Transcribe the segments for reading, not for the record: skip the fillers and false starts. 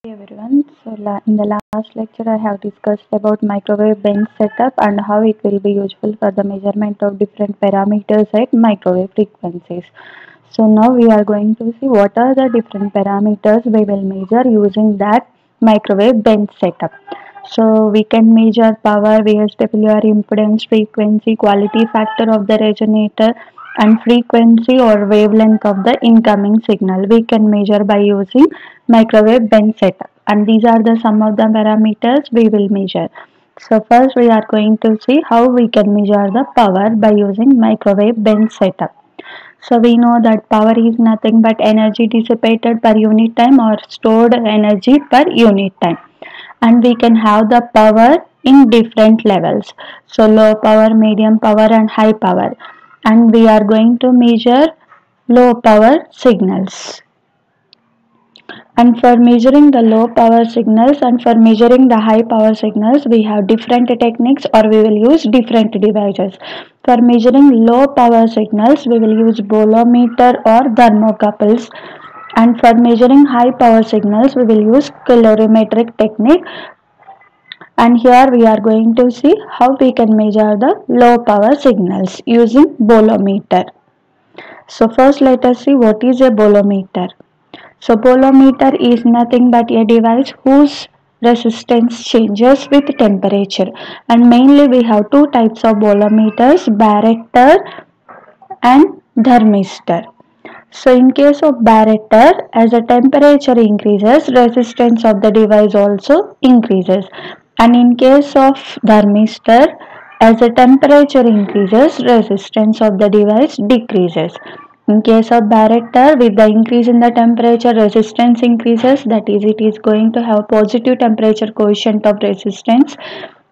Hey everyone, in the last lecture I have discussed about microwave bench setup and how it will be useful for the measurement of different parameters at microwave frequencies. So now we are going to see what are the different parameters we will measure using that microwave bench setup. So we can measure power, VSWR, impedance, frequency, quality factor of the resonator and frequency or wavelength of the incoming signal. We can measure by using microwave bench setup, and these are the some of the parameters we will measure. So first we are going to see how we can measure the power by using microwave bench setup. So we know that power is nothing but energy dissipated per unit time or stored energy per unit time, and we can have the power in different levels, so low power, medium power and high power, and we are going to measure low power signals. And for measuring the low power signals and for measuring the high power signals, we have different techniques or we will use different devices. For measuring low power signals, we will use bolometer or thermocouples. And for measuring high power signals, we will use calorimetric technique. And here we are going to see how we can measure the low power signals using bolometer. So first let us see what is a bolometer. So bolometer is nothing but a device whose resistance changes with temperature, and mainly we have two types of bolometers, barretter and thermistor. So in case of barretter, as the temperature increases, resistance of the device also increases, and in case of thermistor, as the temperature increases, resistance of the device decreases. In case of barretter, with the increase in the temperature, resistance increases, that is, it is going to have positive temperature coefficient of resistance.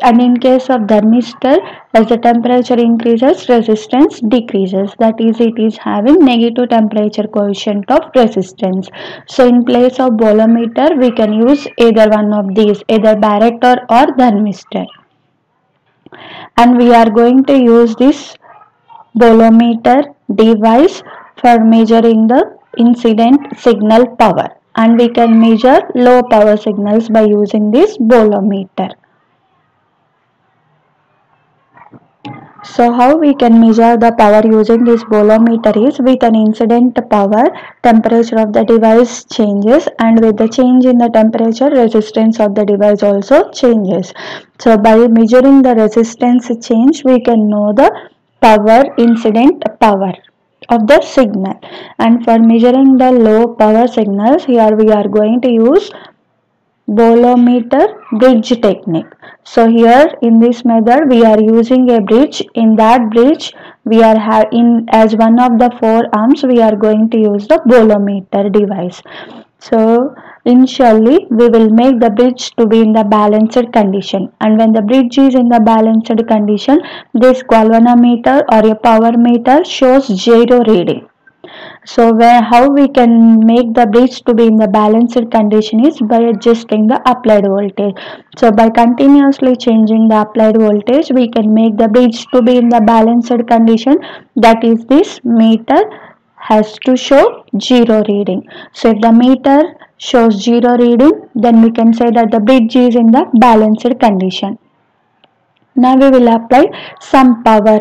And in case of thermistor, as the temperature increases, resistance decreases, that is, it is having negative temperature coefficient of resistance. So in place of bolometer, we can use either one of these, either barretter or thermistor, and we are going to use this bolometer device for measuring the incident signal power, and we can measure low power signals by using this bolometer. So how we can measure the power using this bolometer is with an incident power, temperature of the device changes, and with the change in the temperature, resistance of the device also changes. So by measuring the resistance change, we can know the power, incident power of the signal. And for measuring the low power signals, here we are going to use bolometer bridge technique. So here in this method we are using a bridge. In that bridge we are in as one of the four arms we are going to use the bolometer device. So initially we will make the bridge to be in the balanced condition, and when the bridge is in the balanced condition, this galvanometer or a power meter shows zero reading. So how we can make the bridge to be in the balanced condition is by adjusting the applied voltage. So by continuously changing the applied voltage, we can make the bridge to be in the balanced condition. That is, this meter has to show zero reading. So if the meter shows zero reading, then we can say that the bridge is in the balanced condition. Now we will apply some power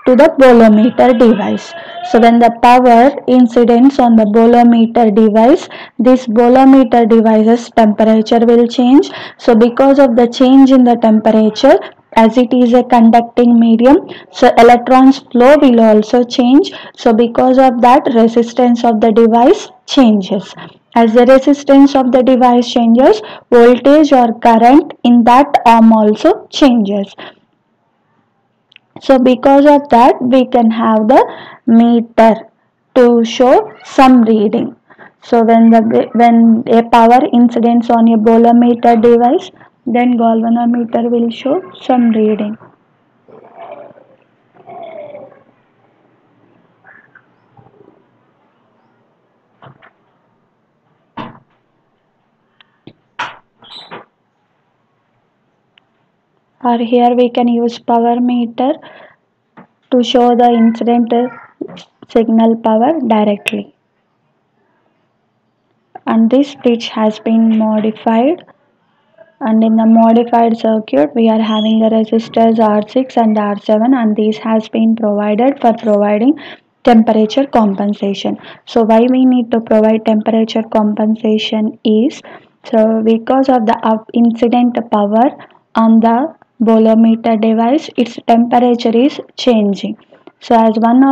to the bolometer device. So when the power incidence on the bolometer device, this bolometer device's temperature will change. So because of the change in the temperature, as it is a conducting medium, so electrons flow will also change. So because of that, resistance of the device changes. As the resistance of the device changes, voltage or current in that arm also changes. So because of that, we can have the meter to show some reading. So when a power incidence on a bolometer device, then galvanometer will show some reading. Or here we can use power meter to show the incident signal power directly. and this bridge has been modified, and in the modified circuit we are having the resistors R6 and R7, and these has been provided for providing temperature compensation. So why we need to provide temperature compensation is, so because of the incident power on the bolometer device, its temperature is changing. So as one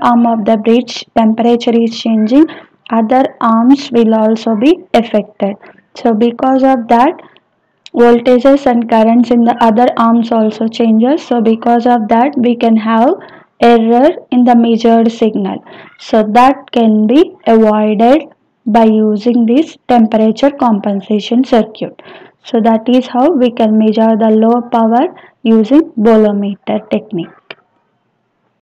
arm of the bridge temperature is changing, other arms will also be affected. So because of that, voltages and currents in the other arms also changes. So because of that, we can have error in the measured signal. So that can be avoided by using this temperature compensation circuit. So that is how we can measure the low power using bolometer technique.